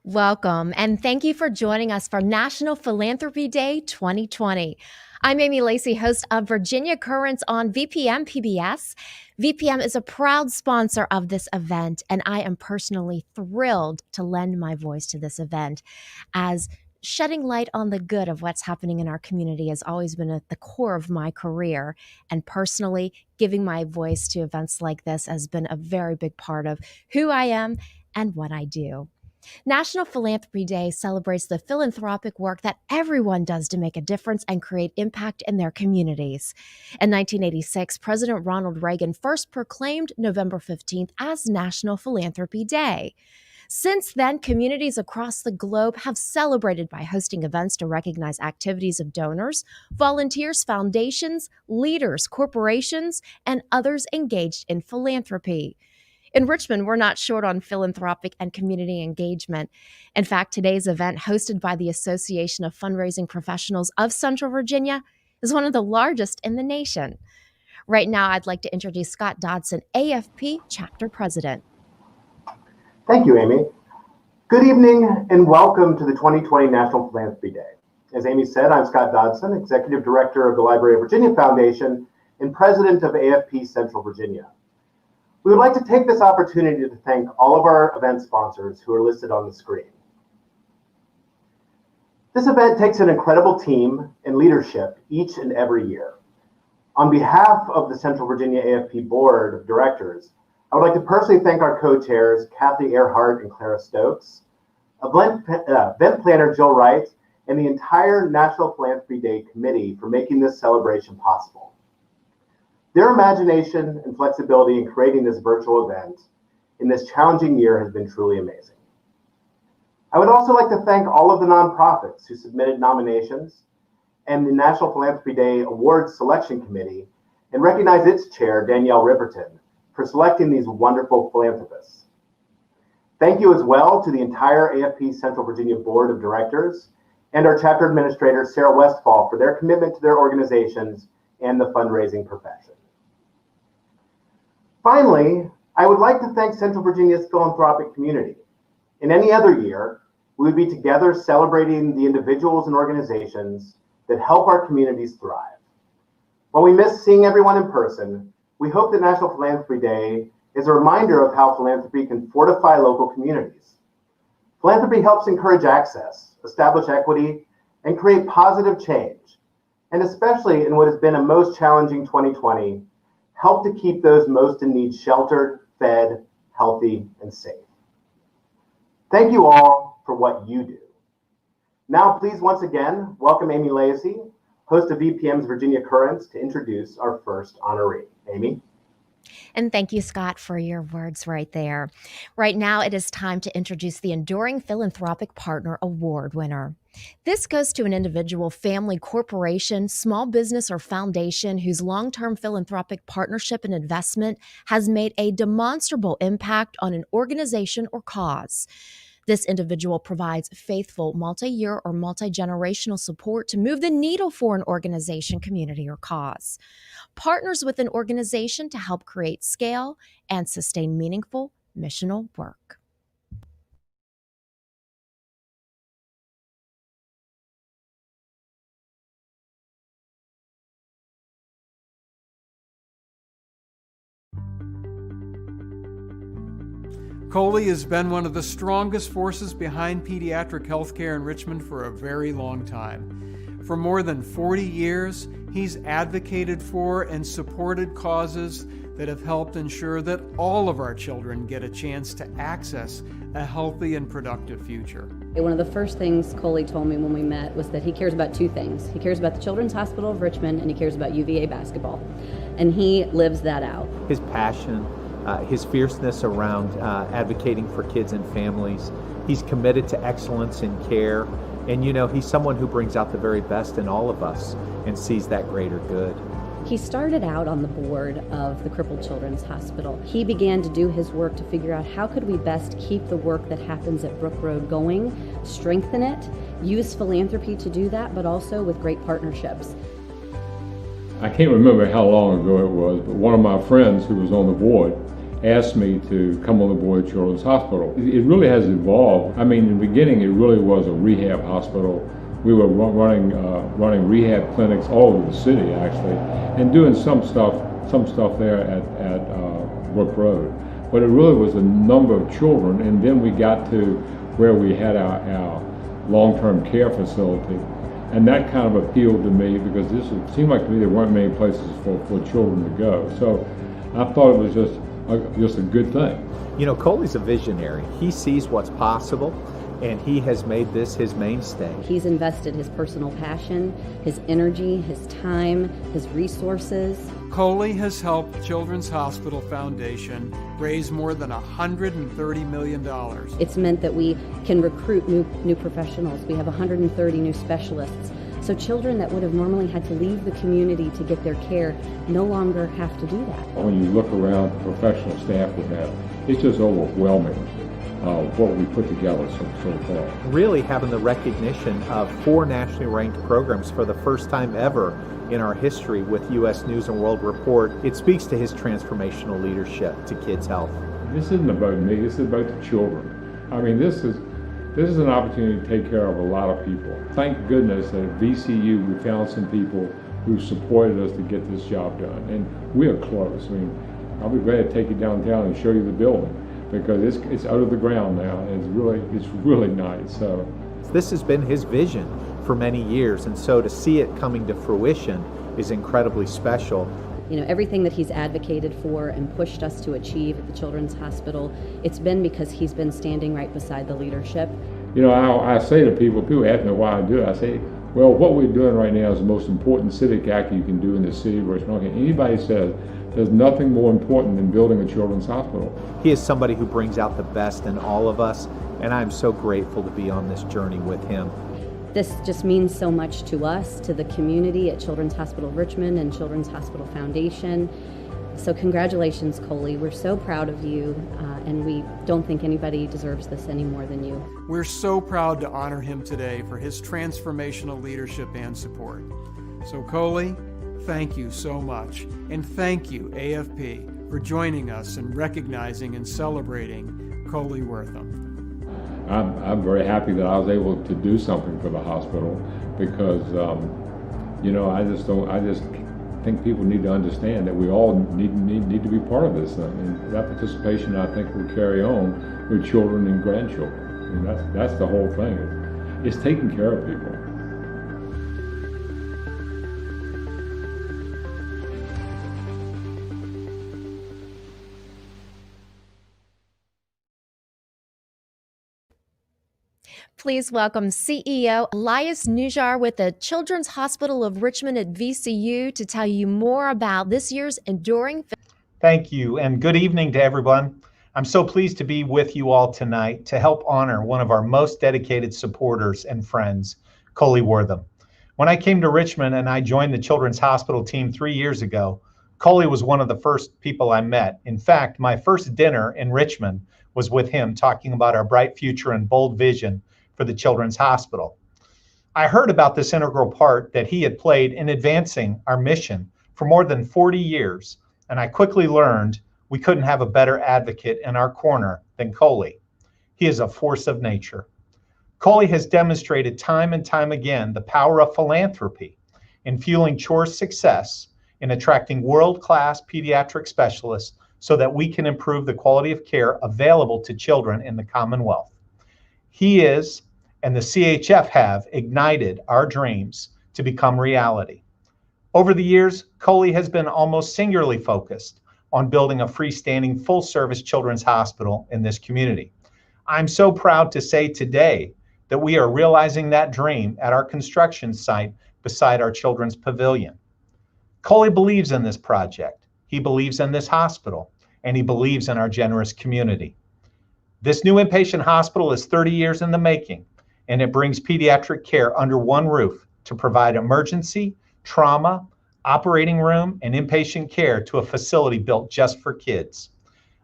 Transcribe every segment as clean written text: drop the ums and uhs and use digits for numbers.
Welcome, and thank you for joining us for National Philanthropy Day 2020. I'm Amy Lacey, host of Virginia Currents on VPM PBS. VPM is a proud sponsor of this event, and I am personally thrilled to lend my voice to this event, as shedding light on the good of what's happening in our community has always been at the core of my career. And personally, giving my voice to events like this has been a very big part of who I am and what I do. National Philanthropy Day celebrates the philanthropic work that everyone does to make a difference and create impact in their communities. In 1986, President Ronald Reagan first proclaimed November 15th as National Philanthropy Day. Since then, communities across the globe have celebrated by hosting events to recognize activities of donors, volunteers, foundations, leaders, corporations, and others engaged in philanthropy. In Richmond, we're not short on philanthropic and community engagement. In fact, today's event, hosted by the Association of Fundraising Professionals of Central Virginia, is one of the largest in the nation. Right now, I'd like to introduce Scott Dodson, AFP Chapter President. Thank you, Amy. Good evening and welcome to the 2020 National Philanthropy Day. As Amy said, I'm Scott Dodson, Executive Director of the Library of Virginia Foundation and President of AFP Central Virginia. We would like to take this opportunity to thank all of our event sponsors who are listed on the screen. This event takes an incredible team and leadership each and every year. On behalf of the Central Virginia AFP Board of Directors, I would like to personally thank our co-chairs, Kathy Earhart and Clara Stokes, event planner Jill Wright, and the entire National Philanthropy Day Committee for making this celebration possible. Their imagination and flexibility in creating this virtual event in this challenging year has been truly amazing. I would also like to thank all of the nonprofits who submitted nominations and the National Philanthropy Day Awards Selection Committee, and recognize its chair, Danielle Riperton, for selecting these wonderful philanthropists. Thank you as well to the entire AFP Central Virginia Board of Directors and our chapter administrator, Sarah Westfall, for their commitment to their organizations and the fundraising profession. Finally, I would like to thank Central Virginia's philanthropic community. In any other year, we would be together celebrating the individuals and organizations that help our communities thrive. While we miss seeing everyone in person, we hope that National Philanthropy Day is a reminder of how philanthropy can fortify local communities. Philanthropy helps encourage access, establish equity, and create positive change, and especially in what has been a most challenging 2020, help to keep those most in need sheltered, fed, healthy, and safe. Thank you all for what you do. Now, please once again, welcome Amy Lacey, host of VPM's Virginia Currents, to introduce our first honoree. Amy? And thank you, Scott, for your words right there. Right now, it is time to introduce the Enduring Philanthropic Partner Award winner. This goes to an individual, family, corporation, small business, or foundation whose long-term philanthropic partnership and investment has made a demonstrable impact on an organization or cause. This individual provides faithful multi-year or multi-generational support to move the needle for an organization, community, or cause. Partners with an organization to help create scale and sustain meaningful missional work. Coley has been one of the strongest forces behind pediatric healthcare in Richmond for a very long time. For more than 40 years, he's advocated for and supported causes that have helped ensure that all of our children get a chance to access a healthy and productive future. One of the first things Coley told me when we met was that he cares about two things. He cares about the Children's Hospital of Richmond, and he cares about UVA basketball. And he lives that out. His passion, his fierceness around advocating for kids and families. He's committed to excellence in care. And he's someone who brings out the very best in all of us and sees that greater good. He started out on the board of the Crippled Children's Hospital. He began to do his work to figure out how could we best keep the work that happens at Brook Road going, strengthen it, use philanthropy to do that, but also with great partnerships. I can't remember how long ago it was, but one of my friends who was on the board asked me to come on the board of Children's Hospital. It really has evolved. I mean, in the beginning, it really was a rehab hospital. We were running rehab clinics all over the city, actually, and doing some stuff there at Brook Road. But it really was a number of children, and then we got to where we had our long-term care facility, and that kind of appealed to me because it seemed like to me there weren't many places for children to go. So I thought it was just a good thing. You know, Coley's a visionary. He sees what's possible, and he has made this his mainstay. He's invested his personal passion, his energy, his time, his resources. Coley has helped Children's Hospital Foundation raise more than $130 million. It's meant that we can recruit new professionals. We have 130 new specialists. So children that would have normally had to leave the community to get their care no longer have to do that. When you look around the professional staff we have, it's just overwhelming what we put together so far. Really having the recognition of 4 nationally ranked programs for the first time ever in our history with U.S. News and World Report, it speaks to his transformational leadership to kids' health. This isn't about me, this is about the children. I mean, this is an opportunity to take care of a lot of people. Thank goodness that at VCU we found some people who supported us to get this job done, and we are close. I mean, I'll be glad to take you downtown and show you the building because it's out of the ground now, and it's really nice. So this has been his vision for many years, and so to see it coming to fruition is incredibly special. You know, everything that he's advocated for and pushed us to achieve at the Children's Hospital, it's been because he's been standing right beside the leadership. You know, I say to people ask me why I do it. I say, well, what we're doing right now is the most important civic act you can do in the city of Richmond. Anybody says there's nothing more important than building a children's hospital. He is somebody who brings out the best in all of us, and I'm so grateful to be on this journey with him. This just means so much to us, to the community at Children's Hospital Richmond and Children's Hospital Foundation. So congratulations, Coley. We're so proud of you, and we don't think anybody deserves this any more than you. We're so proud to honor him today for his transformational leadership and support. So Coley, thank you so much. And thank you, AFP, for joining us and recognizing and celebrating Coley Wortham. I'm very happy that I was able to do something for the hospital because, you know, I just think people need to understand that we all need to be part of this thing. And that participation, I think, will carry on with children and grandchildren. I mean, that's the whole thing. It's taking care of people. Please welcome CEO Elias Nujar with the Children's Hospital of Richmond at VCU to tell you more about this year's enduring. Thank you, and good evening to everyone. I'm so pleased to be with you all tonight to help honor one of our most dedicated supporters and friends, Coley Wortham. When I came to Richmond and I joined the Children's Hospital team 3 years ago, Coley was one of the first people I met. In fact, my first dinner in Richmond was with him talking about our bright future and bold vision for the Children's Hospital. I heard about this integral part that he had played in advancing our mission for more than 40 years, and I quickly learned we couldn't have a better advocate in our corner than Coley. He is a force of nature. Coley has demonstrated time and time again the power of philanthropy in fueling CHOR's success in attracting world-class pediatric specialists so that we can improve the quality of care available to children in the Commonwealth. He is, and the CHF have, ignited our dreams to become reality. Over the years, Coley has been almost singularly focused on building a freestanding full-service children's hospital in this community. I'm so proud to say today that we are realizing that dream at our construction site beside our children's pavilion. Coley believes in this project, he believes in this hospital, and he believes in our generous community. This new inpatient hospital is 30 years in the making, and it brings pediatric care under one roof to provide emergency, trauma, operating room, and inpatient care to a facility built just for kids.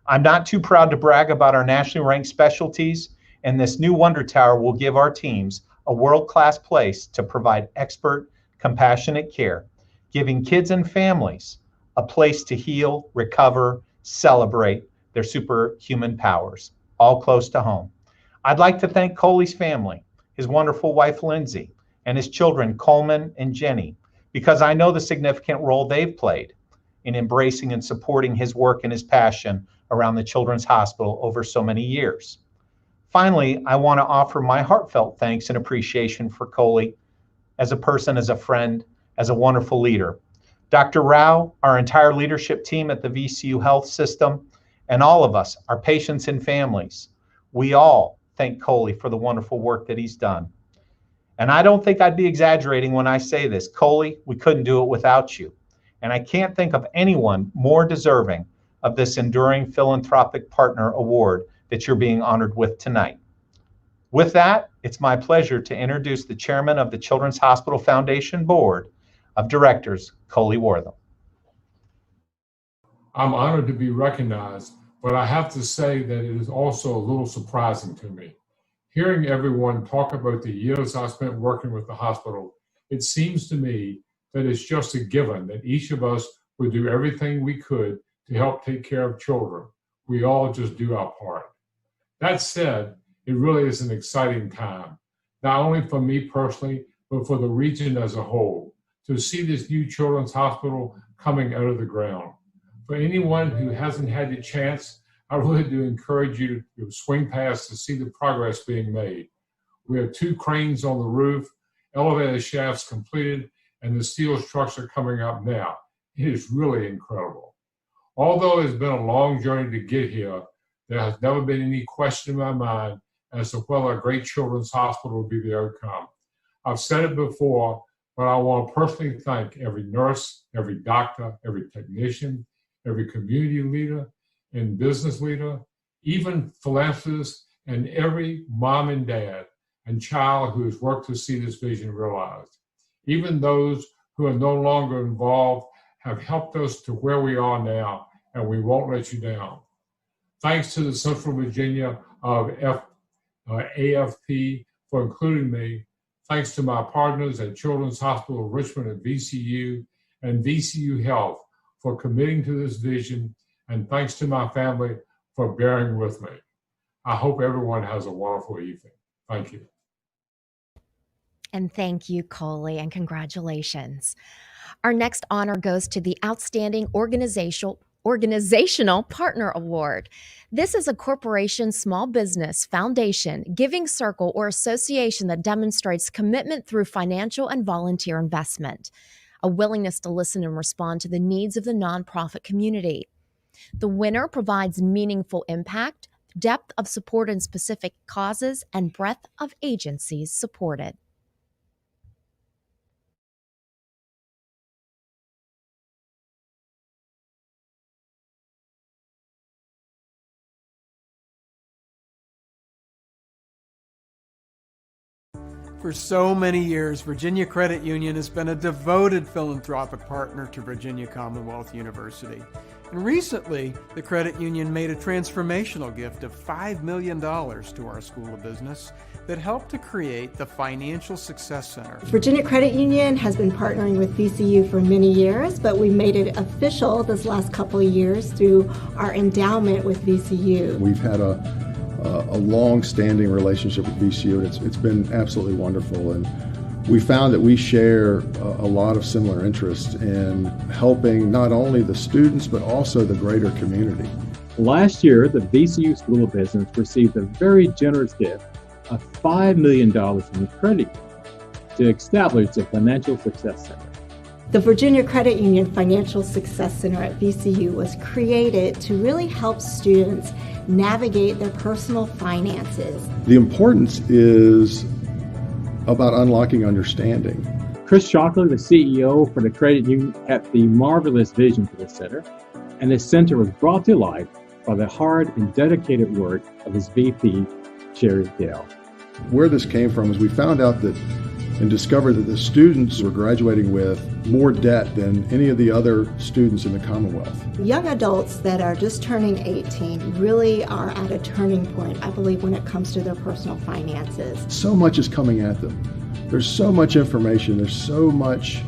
I'm not too proud to brag about our nationally ranked specialties, and this new Wonder Tower will give our teams a world-class place to provide expert, compassionate care, giving kids and families a place to heal, recover, celebrate, their superhuman powers, all close to home. I'd like to thank Coley's family, his wonderful wife, Lindsay, and his children, Coleman and Jenny, because I know the significant role they've played in embracing and supporting his work and his passion around the Children's Hospital over so many years. Finally, I want to offer my heartfelt thanks and appreciation for Coley as a person, as a friend, as a wonderful leader. Dr. Rao, our entire leadership team at the VCU Health System, and all of us, our patients and families, we all thank Coley for the wonderful work that he's done. And I don't think I'd be exaggerating when I say this. Coley, we couldn't do it without you. And I can't think of anyone more deserving of this Enduring Philanthropic Partner Award that you're being honored with tonight. With that, it's my pleasure to introduce the chairman of the Children's Hospital Foundation Board of Directors, Coley Wortham. I'm honored to be recognized, but I have to say that it is also a little surprising to me. Hearing everyone talk about the years I spent working with the hospital, it seems to me that it's just a given that each of us would do everything we could to help take care of children. We all just do our part. That said, it really is an exciting time, not only for me personally, but for the region as a whole, to see this new children's hospital coming out of the ground. For anyone who hasn't had the chance, I really do encourage you to swing past to see the progress being made. We have 2 cranes on the roof, elevator shafts completed, and the steel structure coming up now. It is really incredible. Although it's been a long journey to get here, there has never been any question in my mind as to whether a great children's hospital will be the outcome. I've said it before, but I want to personally thank every nurse, every doctor, every technician, every community leader and business leader, even philanthropists, and every mom and dad and child who has worked to see this vision realized. Even those who are no longer involved have helped us to where we are now, and we won't let you down. Thanks to the Central Virginia of AFP for including me. Thanks to my partners at Children's Hospital of Richmond at VCU and VCU Health for committing to this vision, and thanks to my family for bearing with me. I hope everyone has a wonderful evening. Thank you. And thank you, Coley, and congratulations. Our next honor goes to the Outstanding Organizational Partner Award. This is a corporation, small business, foundation, giving circle, or association that demonstrates commitment through financial and volunteer investment, a willingness to listen and respond to the needs of the nonprofit community. The winner provides meaningful impact, depth of support in specific causes, and breadth of agencies supported. For so many years, Virginia Credit Union has been a devoted philanthropic partner to Virginia Commonwealth University. And recently, the credit union made a transformational gift of $5 million to our School of Business that helped to create the Financial Success Center. Virginia Credit Union has been partnering with VCU for many years, but we made it official this last couple of years through our endowment with VCU. We've had a long-standing relationship with VCU, and it's been absolutely wonderful. And we found that we share a lot of similar interests in helping not only the students, but also the greater community. Last year, the VCU School of Business received a very generous gift of $5 million from the credit union to establish the Financial Success Center. The Virginia Credit Union Financial Success Center at VCU was created to really help students navigate their personal finances. The importance is about unlocking understanding. Chris Shockler, the CEO for the credit union, had the marvelous vision for the center, and the center was brought to life by the hard and dedicated work of his VP, Sherry Dale. Where this came from is we found out that and discovered that the students were graduating with more debt than any of the other students in the Commonwealth. Young adults that are just turning 18 really are at a turning point, I believe, when it comes to their personal finances. So much is coming at them. There's so much information, there's so much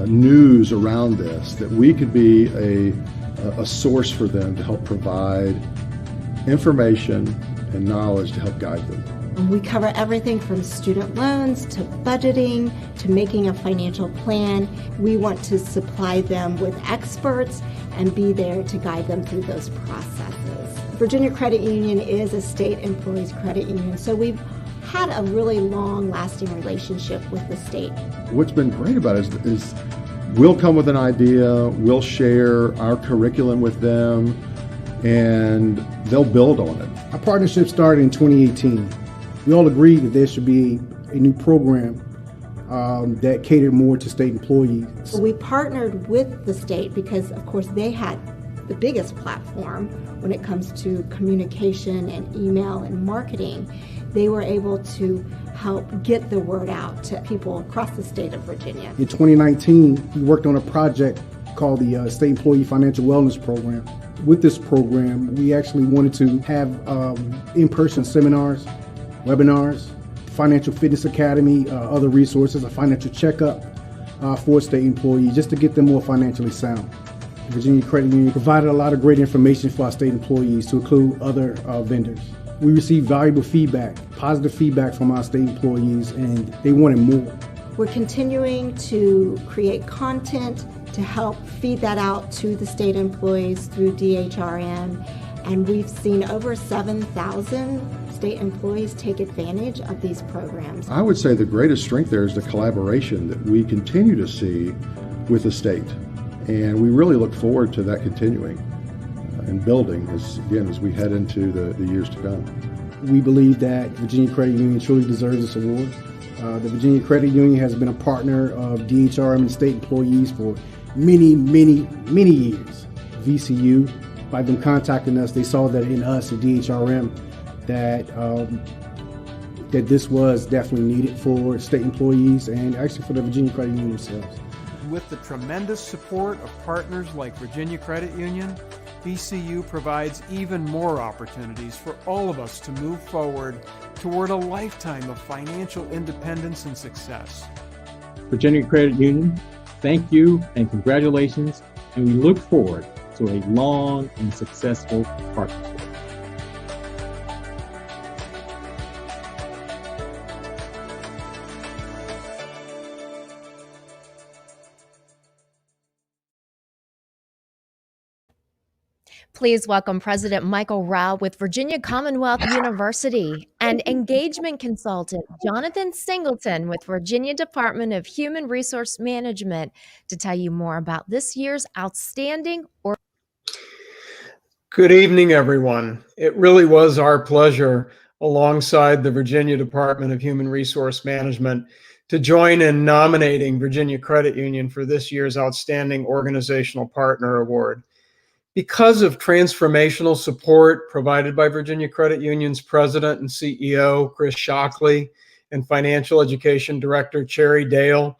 news around this that we could be a a source for them to help provide information and knowledge to help guide them. We cover everything from student loans to budgeting to making a financial plan. We want to supply them with experts and be there to guide them through those processes. Virginia Credit Union is a state employees credit union, so we've had a really long-lasting relationship with the state. What's been great about it is we'll come with an idea, we'll share our curriculum with them, and they'll build on it. Our partnership started in 2018. We all agreed that there should be a new program that catered more to state employees. We partnered with the state because, of course, they had the biggest platform when it comes to communication and email and marketing. They were able to help get the word out to people across the state of Virginia. In 2019, we worked on a project called the State Employee Financial Wellness Program. With this program, we actually wanted to have in-person seminars, webinars, Financial Fitness Academy, other resources, a financial checkup for state employees, just to get them more financially sound. Virginia Credit Union provided a lot of great information for our state employees, to include other vendors. We received valuable feedback, positive feedback from our state employees, and they wanted more. We're continuing to create content to help feed that out to the state employees through DHRM, and we've seen over 7,000 state employees take advantage of these programs. I would say the greatest strength there is the collaboration that we continue to see with the state, and we really look forward to that continuing and building as we head into the years to come. We believe that Virginia Credit Union truly deserves this award. The Virginia Credit Union has been a partner of DHRM and state employees for many years. VCU, by them contacting us, they saw that in us at DHRM that this was definitely needed for state employees and actually for the Virginia Credit Union themselves. With the tremendous support of partners like Virginia Credit Union, VCU provides even more opportunities for all of us to move forward toward a lifetime of financial independence and success. Virginia Credit Union, thank you and congratulations, and we look forward to a long and successful partnership. Please welcome President Michael Rao with Virginia Commonwealth University and engagement consultant Jonathan Singleton with Virginia Department of Human Resource Management to tell you more about this year's outstanding. Good evening, everyone. It really was our pleasure, alongside the Virginia Department of Human Resource Management, to join in nominating Virginia Credit Union for this year's Outstanding Organizational Partner Award. Because of transformational support provided by Virginia Credit Union's President and CEO, Chris Shockley, and Financial Education Director, Cherry Dale,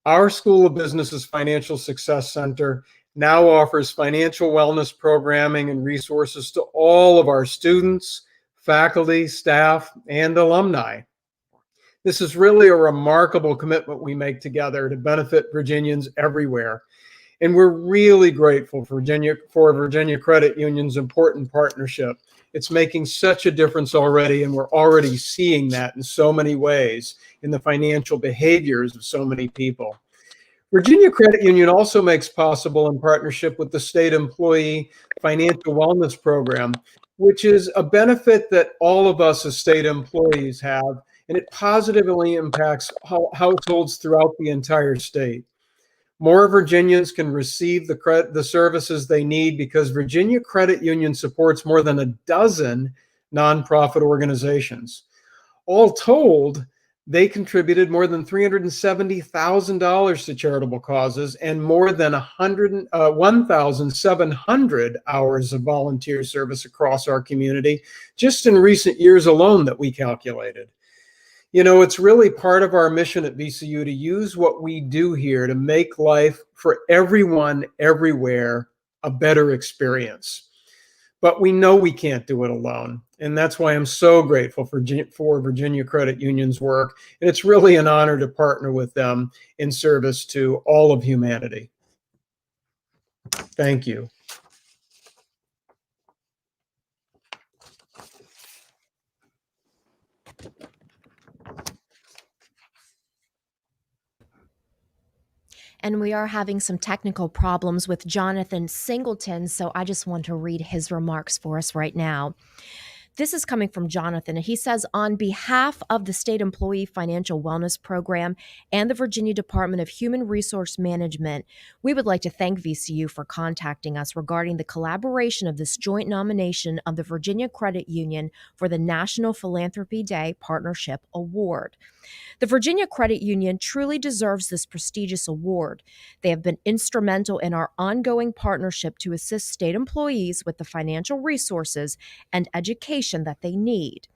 our School of Business's Financial Success Center now offers financial wellness programming and resources to all of our students, faculty, staff, and alumni. This is really a remarkable commitment we make together to benefit Virginians everywhere. And we're really grateful for Virginia Credit Union's important partnership. It's making such a difference already, and we're already seeing that in so many ways in the financial behaviors of so many people. Virginia Credit Union also makes possible, in partnership with the State Employee Financial Wellness Program, which is a benefit that all of us as state employees have, and it positively impacts households throughout the entire state. More Virginians can receive the services they need because Virginia Credit Union supports more than a dozen nonprofit organizations. All told, they contributed more than $370,000 to charitable causes and more than 1,700 hours of volunteer service across our community just in recent years alone that we calculated. You know, it's really part of our mission at VCU to use what we do here to make life for everyone, everywhere, a better experience. But we know we can't do it alone. And that's why I'm so grateful for Virginia Credit Union's work. And it's really an honor to partner with them in service to all of humanity. Thank you. And we are having some technical problems with Jonathan Singleton, so I just want to read his remarks for us right now. This is coming from Jonathan. He says, on behalf of the State Employee Financial Wellness Program and the Virginia Department of Human Resource Management, we would like to thank VCU for contacting us regarding the collaboration of this joint nomination of the Virginia Credit Union for the National Philanthropy Day Partnership Award. The Virginia Credit Union truly deserves this prestigious award. They have been instrumental in our ongoing partnership to assist state employees with the financial resources and education that they need.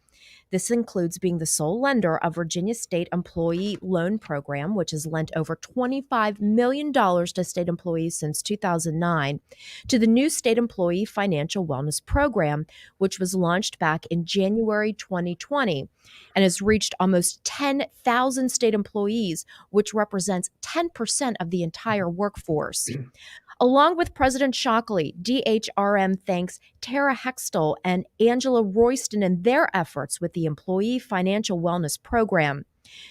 This includes being the sole lender of Virginia State Employee Loan Program, which has lent over $25 million to state employees since 2009, to the new State Employee Financial Wellness Program, which was launched back in January 2020 and has reached almost 10,000 state employees, which represents 10% of the entire workforce. Along with President Shockley, DHRM thanks Tara Hextall and Angela Royston in their efforts with the Employee Financial Wellness Program,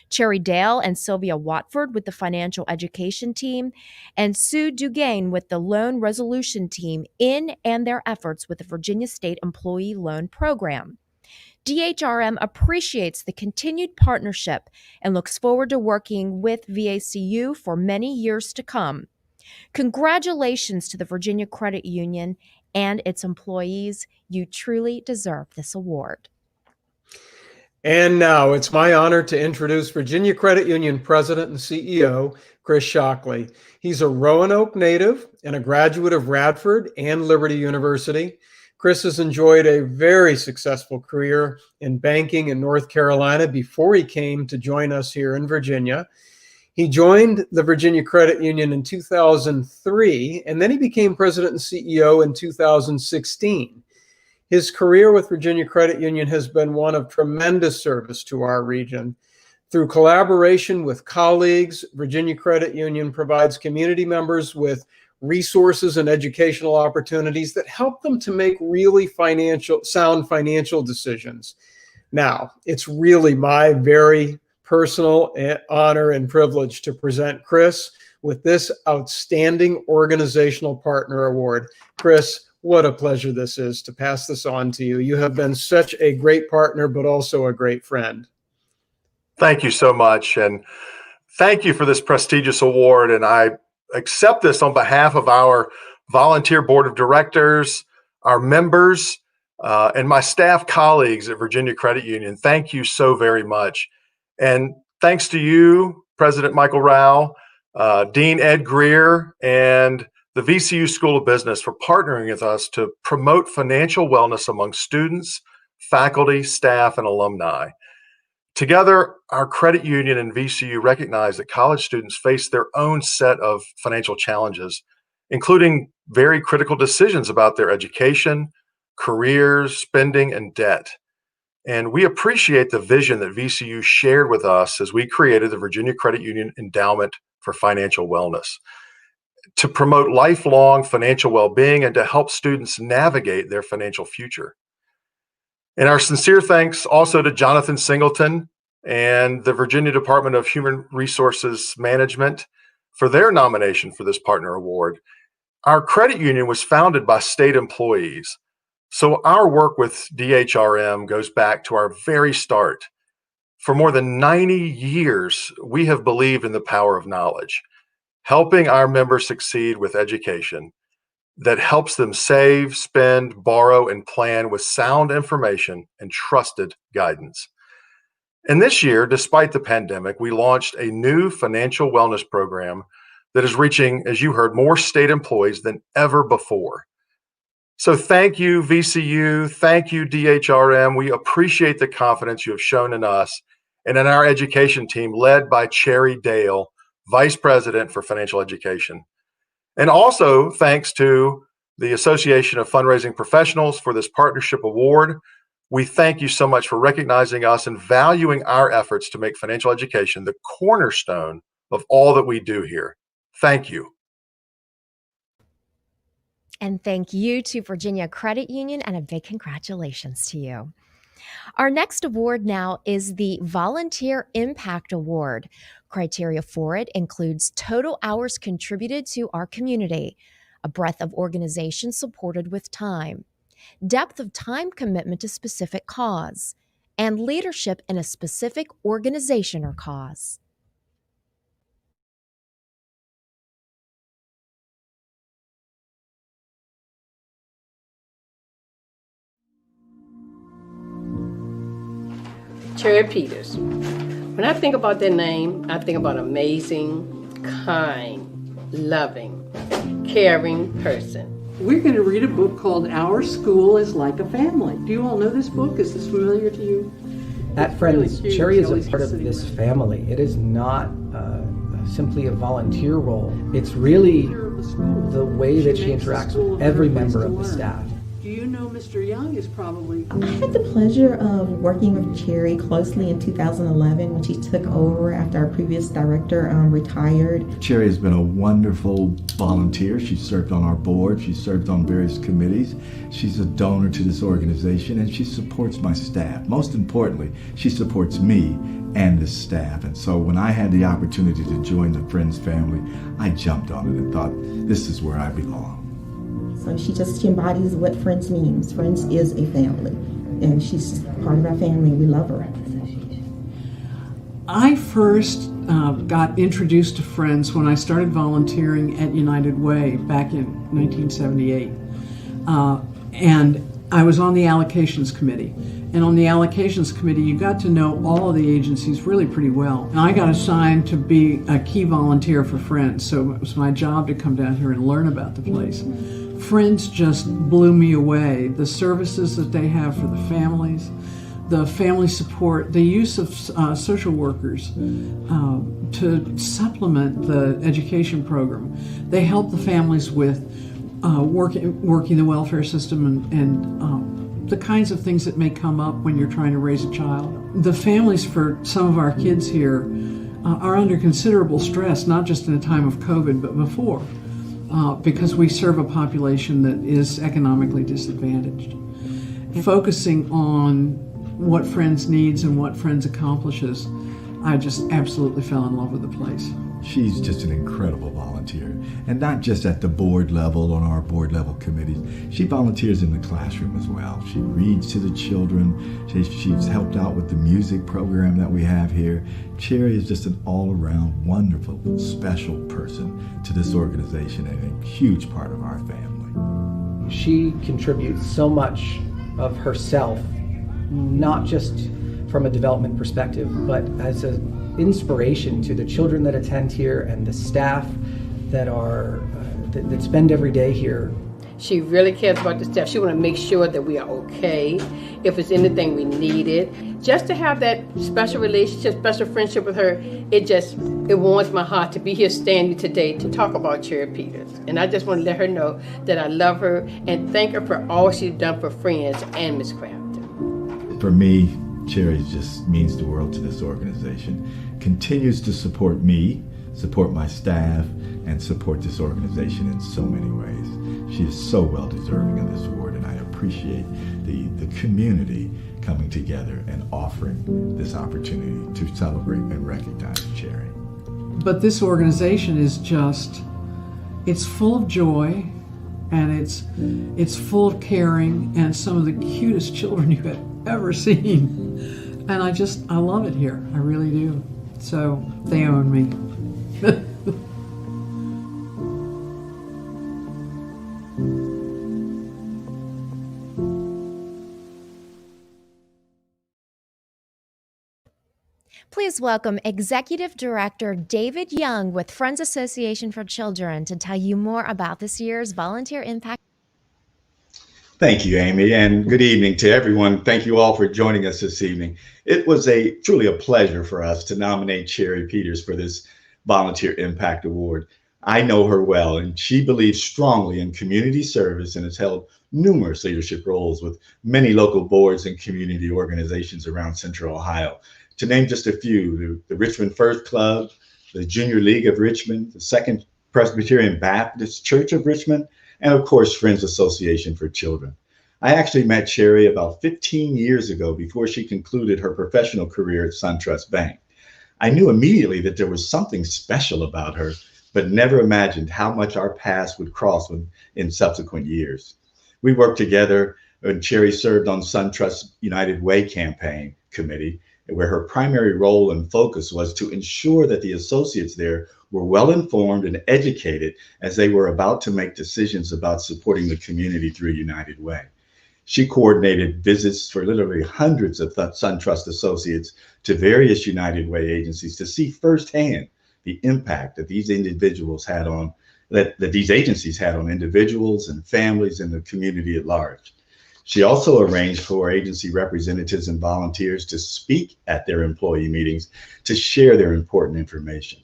Cherry Dale and Sylvia Watford with the Financial Education Team, and Sue Dugain with the Loan Resolution Team in and their efforts with the Virginia State Employee Loan Program. DHRM appreciates the continued partnership and looks forward to working with VACU for many years to come. Congratulations to the Virginia Credit Union and its employees. You truly deserve this award. And now it's my honor to introduce Virginia Credit Union President and CEO, Chris Shockley. He's a Roanoke native and a graduate of Radford and Liberty University. Chris has enjoyed a very successful career in banking in North Carolina before he came to join us here in Virginia. He joined the Virginia Credit Union in 2003, and then he became president and CEO in 2016. His career with Virginia Credit Union has been one of tremendous service to our region. Through collaboration with colleagues, Virginia Credit Union provides community members with resources and educational opportunities that help them to make really sound financial decisions. Now, it's really my very personal honor and privilege to present Chris with this outstanding organizational partner award. Chris, what a pleasure this is to pass this on to you. You have been such a great partner, but also a great friend. Thank you so much. And thank you for this prestigious award. And I accept this on behalf of our volunteer board of directors, our members, and my staff colleagues at Virginia Credit Union. Thank you so very much. And thanks to you, President Michael Rao, Dean Ed Greer, and the VCU School of Business for partnering with us to promote financial wellness among students, faculty, staff, and alumni. Together, our credit union and VCU recognize that college students face their own set of financial challenges, including very critical decisions about their education, careers, spending, and debt. And we appreciate the vision that VCU shared with us as we created the Virginia Credit Union Endowment for Financial Wellness to promote lifelong financial well-being and to help students navigate their financial future. And our sincere thanks also to Jonathan Singleton and the Virginia Department of Human Resources Management for their nomination for this partner award. Our credit union was founded by state employees, so our work with DHRM goes back to our very start. For more than 90 years, we have believed in the power of knowledge, helping our members succeed with education that helps them save, spend, borrow, and plan with sound information and trusted guidance. And this year, despite the pandemic, we launched a new financial wellness program that is reaching, as you heard, more state employees than ever before. So thank you, VCU. Thank you, DHRM. We appreciate the confidence you have shown in us and in our education team led by Cherry Dale, Vice President for Financial Education. And also thanks to the Association of Fundraising Professionals for this partnership award. We thank you so much for recognizing us and valuing our efforts to make financial education the cornerstone of all that we do here. Thank you. And thank you to Virginia Credit Union, and a big congratulations to you. Our next award now is the Volunteer Impact Award. Criteria for it includes total hours contributed to our community, a breadth of organization supported with time, depth of time commitment to specific cause, and leadership in a specific organization or cause. Cherry Peters. When I think about that name, I think about amazing, kind, loving, caring person. We're going to read a book called Our School is Like a Family. Do you all know this book? Is this familiar to you? At Friends, Cherry is a part of this family. It is not simply a volunteer role. It's really the way that she interacts with every member of the staff. Do you know Mr. Young is probably... I had the pleasure of working with Cherry closely in 2011 when she took over after our previous director retired. Cherry has been a wonderful volunteer. She served on our board. She served on various committees. She's a donor to this organization, and she supports my staff. Most importantly, she supports me and the staff. And so when I had the opportunity to join the Friends family, I jumped on it and thought, this is where I belong. So she embodies what Friends means. Friends is a family, and she's part of our family. We love her. I first got introduced to Friends when I started volunteering at United Way back in 1978. And I was on the allocations committee. And on the allocations committee, you got to know all of the agencies really pretty well. And I got assigned to be a key volunteer for Friends, so it was my job to come down here and learn about the place. Friends just blew me away. The services that they have for the families, the family support, the use of social workers to supplement the education program. They help the families with working the welfare system and the kinds of things that may come up when you're trying to raise a child. The families for some of our kids here are under considerable stress, not just in a time of COVID, but before. Because we serve a population that is economically disadvantaged. Focusing on what Friends needs and what Friends accomplishes, I just absolutely fell in love with the place. She's just an incredible volunteer, and not just at the board level, on our board level committees. She volunteers in the classroom as well. She reads to the children. She's helped out with the music program that we have here. Cherry is just an all-around wonderful, special person to this organization and a huge part of our family. She contributes so much of herself, not just from a development perspective, but as an inspiration to the children that attend here and the staff that spend every day here. She really cares about the staff. She wants to make sure that we are okay. If it's anything we needed, just to have that special relationship, special friendship with her, it warms my heart to be here standing today to talk about Cherry Peters. And I just want to let her know that I love her and thank her for all she's done for Friends and Miss Crafton. For me, Cherry just means the world to this organization. Continues to support me, support my staff, and support this organization in so many ways. She is so well deserving of this award, and I appreciate the community coming together and offering this opportunity to celebrate and recognize Cherry. But this organization is it's full of joy, and it's full of caring, and some of the cutest children you have ever seen. And I love it here. I really do. So they own me. Please welcome Executive Director David Young with Friends Association for Children to tell you more about this year's Volunteer Impact. Thank you, Amy, and good evening to everyone. Thank you all for joining us this evening. It was truly a pleasure for us to nominate Cherry Peters for this Volunteer Impact Award. I know her well, and she believes strongly in community service and has held numerous leadership roles with many local boards and community organizations around Central Ohio. To name just a few, the Richmond First Club, the Junior League of Richmond, the Second Presbyterian Baptist Church of Richmond, and of course, Friends Association for Children. I actually met Cherry about 15 years ago before she concluded her professional career at SunTrust Bank. I knew immediately that there was something special about her, but never imagined how much our paths would cross in subsequent years. We worked together when Cherry served on SunTrust United Way campaign committee, where her primary role and focus was to ensure that the associates there were well informed and educated as they were about to make decisions about supporting the community through United Way. She coordinated visits for literally hundreds of SunTrust associates to various United Way agencies to see firsthand the impact that these individuals had on, that these agencies had on individuals and families and the community at large. She also arranged for agency representatives and volunteers to speak at their employee meetings to share their important information.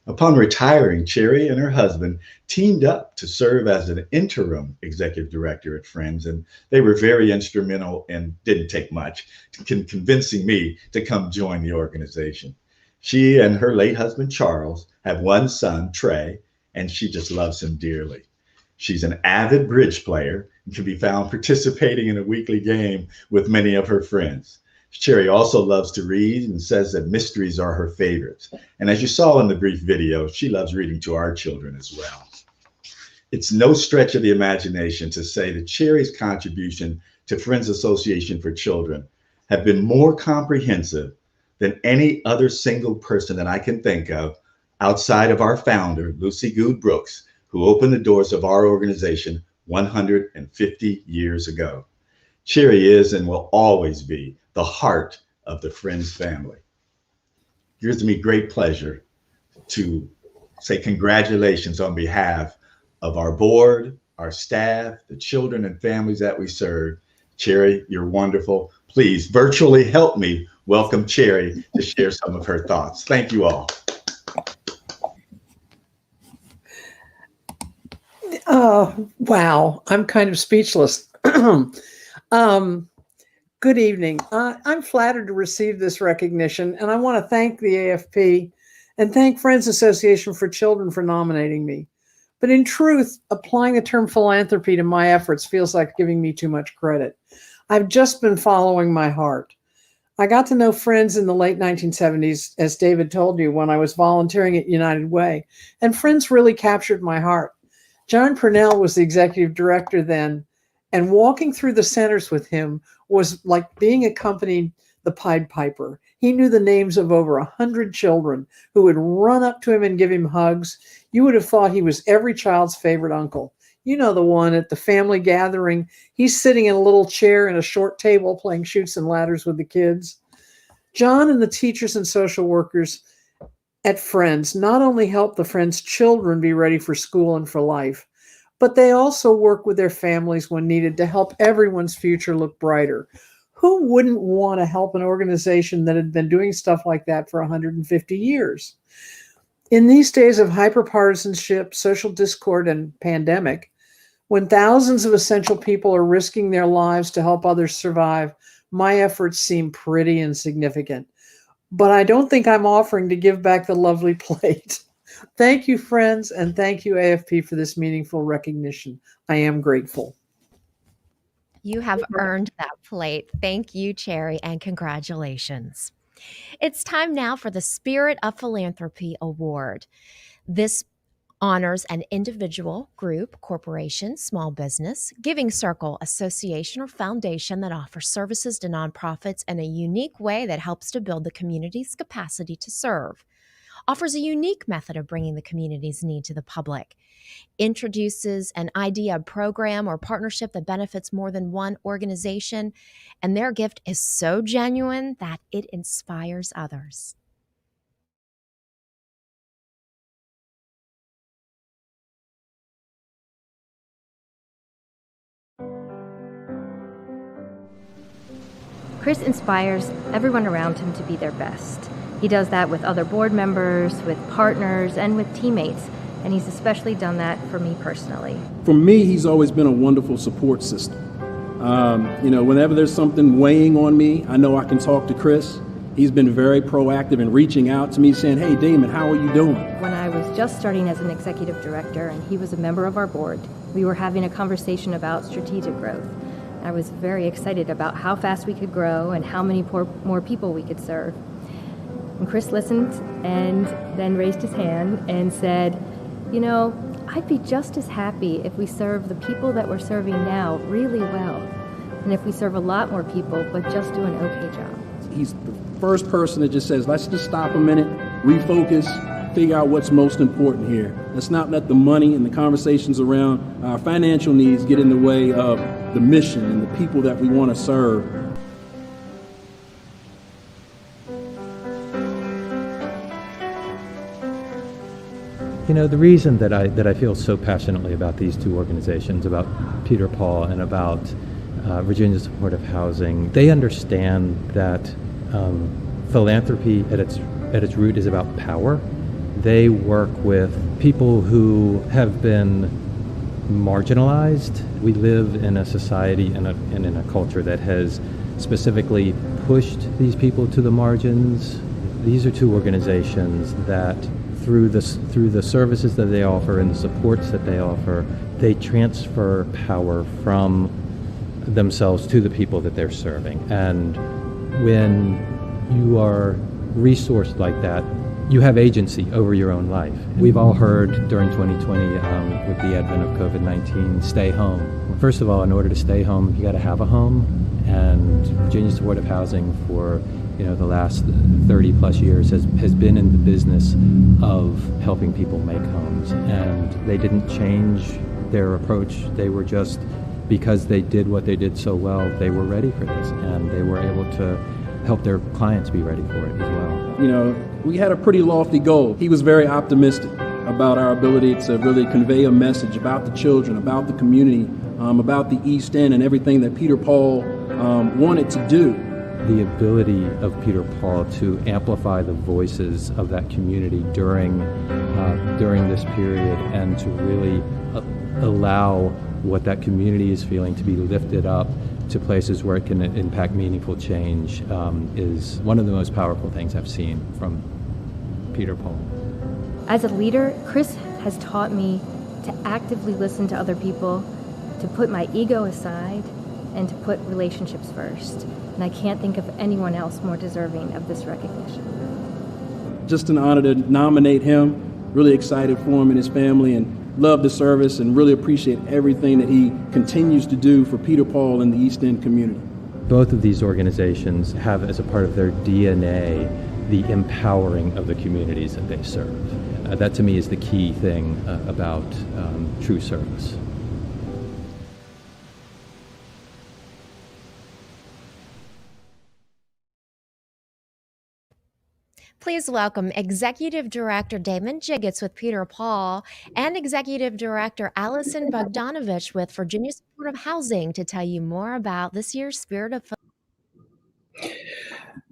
Upon retiring, Cherry and her husband teamed up to serve as an interim executive director at Friends, and they were very instrumental and didn't take much in convincing me to come join the organization. She and her late husband, Charles, have one son, Trey, and she just loves him dearly. She's an avid bridge player and can be found participating in a weekly game with many of her friends. Cherry also loves to read and says that mysteries are her favorites. And as you saw in the brief video, she loves reading to our children as well. It's no stretch of the imagination to say that Cherry's contribution to Friends Association for Children have been more comprehensive than any other single person that I can think of outside of our founder, Lucy Good Brooks, who opened the doors of our organization 150 years ago. Cherry is and will always be the heart of the Friends family. It gives me great pleasure to say congratulations on behalf of our board, our staff, the children and families that we serve. Cherry, you're wonderful. Please virtually help me welcome Cherry to share some of her thoughts. Thank you all. Wow, I'm kind of speechless. Good evening. I'm flattered to receive this recognition, and I want to thank the AFP and thank Friends Association for Children for nominating me. But in truth, applying the term philanthropy to my efforts feels like giving me too much credit. I've just been following my heart. I got to know Friends in the late 1970s, as David told you, when I was volunteering at United Way, and Friends really captured my heart. John Purnell was the executive director then, and walking through the centers with him was like being accompanied the Pied Piper. He knew the names of over 100 children who would run up to him and give him hugs. You would have thought he was every child's favorite uncle. You know, the one at the family gathering. He's sitting in a little chair and a short table playing chutes and ladders with the kids. John and the teachers and social workers at Friends not only help the Friends children be ready for school and for life, but they also work with their families when needed to help everyone's future look brighter. Who wouldn't want to help an organization that had been doing stuff like that for 150 years? In these days of hyperpartisanship, social discord, and pandemic, when thousands of essential people are risking their lives to help others survive, my efforts seem pretty insignificant. But I don't think I'm offering to give back the lovely plate. Thank you, Friends, and thank you, AFP, for this meaningful recognition. I am grateful. You have earned that plate. Thank you, Cherry, and congratulations. It's time now for the Spirit of Philanthropy Award. This honors an individual, group, corporation, small business, giving circle, association, or foundation that offers services to nonprofits in a unique way that helps to build the community's capacity to serve, offers a unique method of bringing the community's need to the public, introduces an idea, program, or partnership that benefits more than one organization, and their gift is so genuine that it inspires others. Chris inspires everyone around him to be their best. He does that with other board members, with partners, and with teammates, and he's especially done that for me personally. For me, he's always been a wonderful support system. Whenever there's something weighing on me, I know I can talk to Chris. He's been very proactive in reaching out to me saying, "Hey, Damon, how are you doing?" When I was just starting as an executive director and he was a member of our board, we were having a conversation about strategic growth. I was very excited about how fast we could grow and how many more people we could serve. And Chris listened and then raised his hand and said, you know, I'd be just as happy if we serve the people that we're serving now really well, and if we serve a lot more people, but just do an okay job. He's the first person that just says, let's just stop a minute, refocus, figure out what's most important here. Let's not let the money and the conversations around our financial needs get in the way of the mission and the people that we want to serve. You know, the reason that I feel so passionately about these two organizations, about Peter Paul and about Virginia Supportive Housing, they understand that philanthropy at its root is about power. They work with people who have been marginalized. We live in a society and in a culture that has specifically pushed these people to the margins. These are two organizations that through the services that they offer and the supports that they offer, they transfer power from themselves to the people that they're serving. And when you are resourced like that, you have agency over your own life. We've all heard during 2020 with the advent of COVID-19, stay home. First of all, in order to stay home, you got to have a home. And Virginia Supportive Housing for the last 30 plus years has been in the business of helping people make homes. And they didn't change their approach. They were just, because they did what they did so well, they were ready for this, and they were able to help their clients be ready for it as well. We had a pretty lofty goal. He was very optimistic about our ability to really convey a message about the children, about the community, about the East End and everything that Peter Paul wanted to do. The ability of Peter Paul to amplify the voices of that community during this period, and to really allow what that community is feeling to be lifted up to places where it can impact meaningful change is one of the most powerful things I've seen from Peter Paul. As a leader, Chris has taught me to actively listen to other people, to put my ego aside, and to put relationships first. And I can't think of anyone else more deserving of this recognition. Just an honor to nominate him. Really excited for him and his family, and love the service, and really appreciate everything that he continues to do for Peter Paul and the East End community. Both of these organizations have as a part of their DNA the empowering of the communities that they serve. That to me is the key thing about true service. Please welcome Executive Director Damon Jiggets with Peter Paul and Executive Director Allison Bogdanovich with Virginia Supportive Housing to tell you more about this year's Spirit of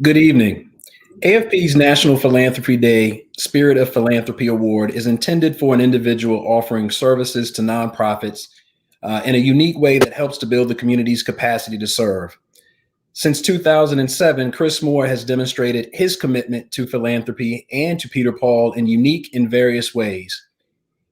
Good evening. AFP's National Philanthropy Day Spirit of Philanthropy Award is intended for an individual offering services to nonprofits in a unique way that helps to build the community's capacity to serve. Since 2007, Chris Moore has demonstrated his commitment to philanthropy and to Peter Paul in unique and various ways.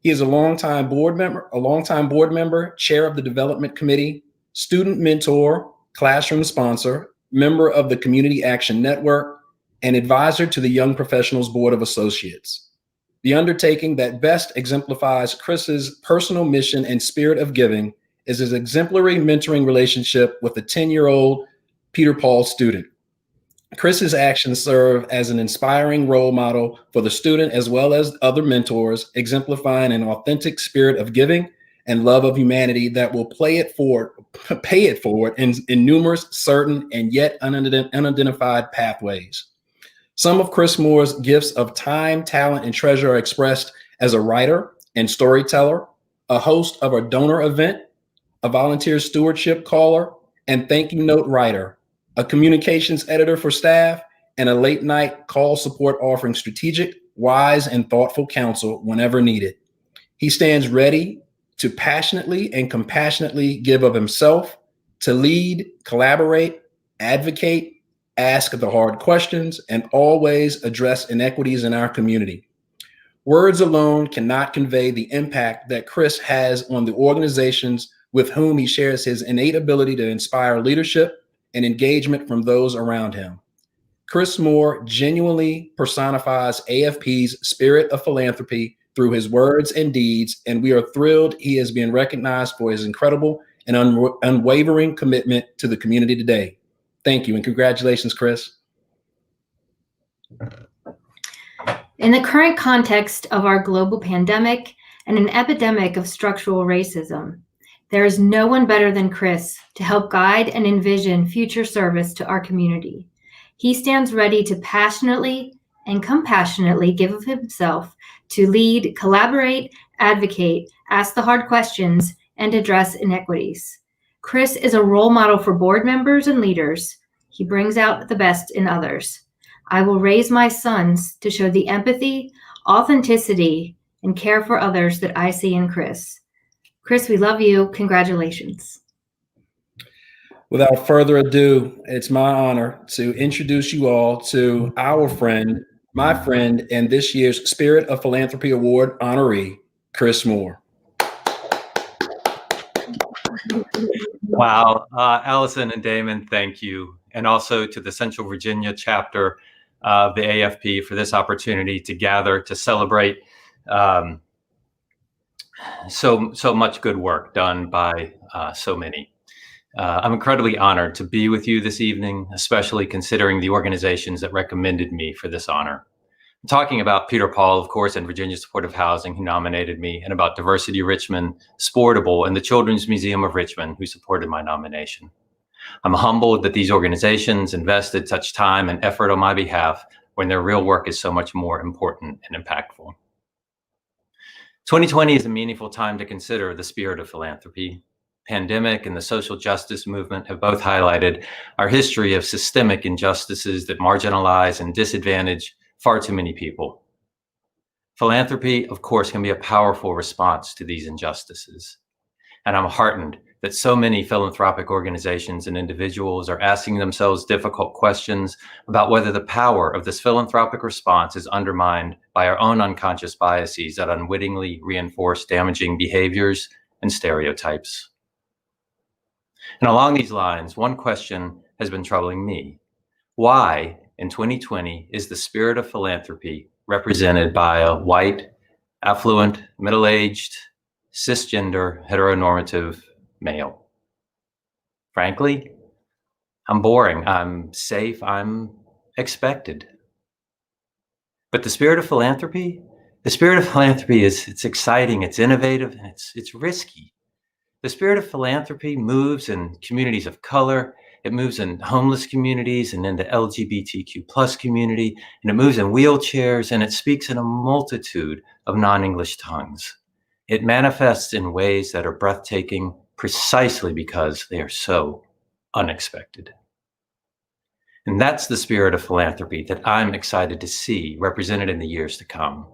He is a longtime board member, chair of the development committee, student mentor, classroom sponsor, member of the Community Action Network, and advisor to the Young Professionals Board of Associates. The undertaking that best exemplifies Chris's personal mission and spirit of giving is his exemplary mentoring relationship with a 10-year-old Peter Paul student. Chris's actions serve as an inspiring role model for the student as well as other mentors, exemplifying an authentic spirit of giving and love of humanity that will pay it forward in numerous, certain, and yet unidentified pathways. Some of Chris Moore's gifts of time, talent, and treasure are expressed as a writer and storyteller, a host of a donor event, a volunteer stewardship caller, and thank you note writer, a communications editor for staff, and a late night call support offering strategic, wise, and thoughtful counsel whenever needed. He stands ready to passionately and compassionately give of himself, to lead, collaborate, advocate, ask the hard questions, and always address inequities in our community. Words alone cannot convey the impact that Chris has on the organizations with whom he shares his innate ability to inspire leadership and engagement from those around him. Chris Moore genuinely personifies AFP's spirit of philanthropy through his words and deeds, and we are thrilled he is being recognized for his incredible and unwavering commitment to the community today. Thank you, and congratulations, Chris. In the current context of our global pandemic and an epidemic of structural racism, there is no one better than Chris to help guide and envision future service to our community. He stands ready to passionately and compassionately give of himself to lead, collaborate, advocate, ask the hard questions, and address inequities. Chris is a role model for board members and leaders. He brings out the best in others. I will raise my sons to show the empathy, authenticity, and care for others that I see in Chris. Chris, we love you. Congratulations. Without further ado, it's my honor to introduce you all to our friend, my friend, and this year's Spirit of Philanthropy Award honoree, Chris Moore. Wow. Allison and Damon, thank you. And also to the Central Virginia chapter of the AFP for this opportunity to gather to celebrate so much good work done by so many. I'm incredibly honored to be with you this evening, especially considering the organizations that recommended me for this honor. I'm talking about Peter Paul, of course, and Virginia Supportive Housing, who nominated me, and about Diversity Richmond, Sportable, and the Children's Museum of Richmond, who supported my nomination. I'm humbled that these organizations invested such time and effort on my behalf when their real work is so much more important and impactful. 2020 is a meaningful time to consider the spirit of philanthropy. Pandemic and the social justice movement have both highlighted our history of systemic injustices that marginalize and disadvantage far too many people. Philanthropy, of course, can be a powerful response to these injustices. And I'm heartened that so many philanthropic organizations and individuals are asking themselves difficult questions about whether the power of this philanthropic response is undermined by our own unconscious biases that unwittingly reinforce damaging behaviors and stereotypes. And along these lines, one question has been troubling me. Why, in 2020, is the spirit of philanthropy represented by a white, affluent, middle-aged, cisgender, heteronormative male? Frankly, I'm boring, I'm safe, I'm expected. But the spirit of philanthropy it's exciting, it's innovative, and it's risky. The spirit of philanthropy moves in communities of color, it moves in homeless communities and in the LGBTQ plus community, and it moves in wheelchairs, and it speaks in a multitude of non-English tongues. It manifests in ways that are breathtaking precisely because they are so unexpected. And that's the spirit of philanthropy that I'm excited to see represented in the years to come.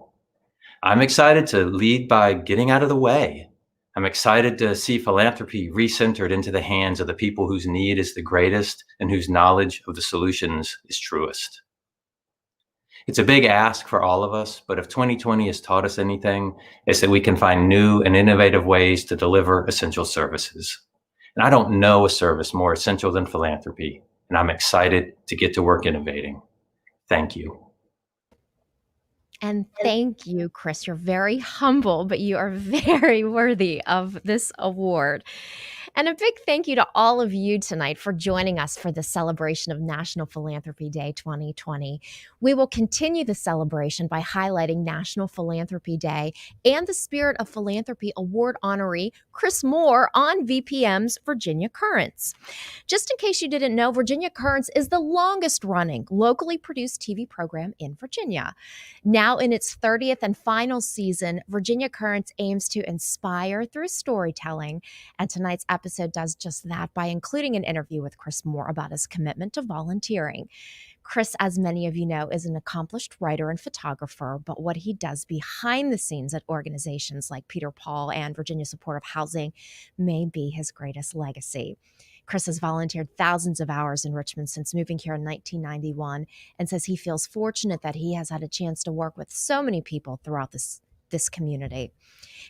I'm excited to lead by getting out of the way. I'm excited to see philanthropy recentered into the hands of the people whose need is the greatest and whose knowledge of the solutions is truest. It's a big ask for all of us, but if 2020 has taught us anything, it's that we can find new and innovative ways to deliver essential services. And I don't know a service more essential than philanthropy, and I'm excited to get to work innovating. Thank you. And thank you, Chris. You're very humble, but you are very worthy of this award. And a big thank you to all of you tonight for joining us for the celebration of National Philanthropy Day 2020. We will continue the celebration by highlighting National Philanthropy Day and the Spirit of Philanthropy Award honoree Chris Moore on VPM's Virginia Currents. Just in case you didn't know, Virginia Currents is the longest running locally produced TV program in Virginia. Now in its 30th and final season, Virginia Currents aims to inspire through storytelling, and tonight's episode does just that by including an interview with Chris Moore about his commitment to volunteering. Chris, as many of you know, is an accomplished writer and photographer, but what he does behind the scenes at organizations like Peter Paul and Virginia Supportive Housing may be his greatest legacy. Chris has volunteered thousands of hours in Richmond since moving here in 1991 and says he feels fortunate that he has had a chance to work with so many people throughout this this community.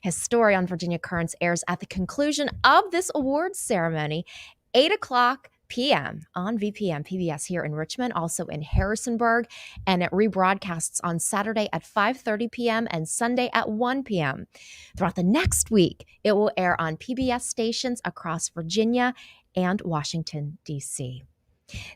His story on Virginia Currents airs at the conclusion of this awards ceremony, 8 o'clock p.m. on VPM PBS here in Richmond, also in Harrisonburg, and it rebroadcasts on Saturday at 5:30 p.m. and Sunday at 1 p.m. Throughout the next week, it will air on PBS stations across Virginia and Washington, D.C.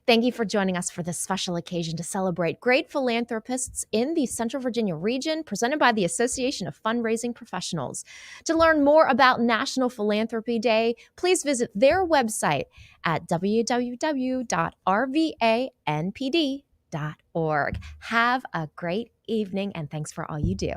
Thank you for joining us for this special occasion to celebrate great philanthropists in the Central Virginia region, presented by the Association of Fundraising Professionals. To learn more about National Philanthropy Day, please visit their website at www.rvanpd.org. Have a great evening, and thanks for all you do.